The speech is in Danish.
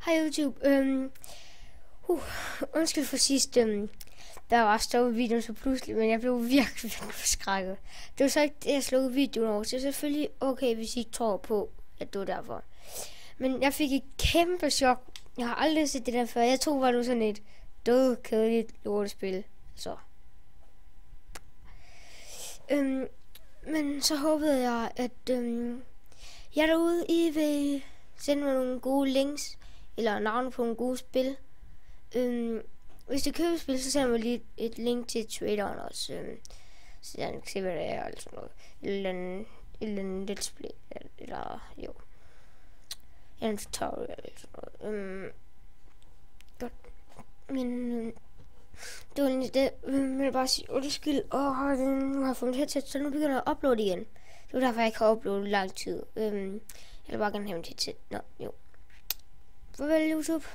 Hej YouTube. Undskyld for sidst. Der var stoppet videoen så pludselig, men jeg blev virkelig forskrækket. Det var så ikke det, jeg slukkede videoen over. Så selvfølgelig okay, hvis I ikke tror på, at det var derfor. Men jeg fik et kæmpe chok. Jeg har aldrig set det der før. Jeg troede, det var sådan et dødkedeligt lortespil. Så. Men så håbede jeg, at jeg derude, I vil sende mig nogle gode links, eller navne på nogle gode spil. Hvis det køber spil, så sender jeg lige et link til traderen også, så jeg kan se, hvad det er, eller sådan noget. Eller en let's play, eller jo. En tutorial, eller sådan noget. Godt. Men det var lige det. Men jeg bare sige undskyld. Nu har jeg fået mit headset, så nu begynder jeg at uploade igen. Det var derfor, jeg ikke har uploadet lang tid. Jeg vil bare gerne have mit headset. Nå, jo. Farvel, YouTube.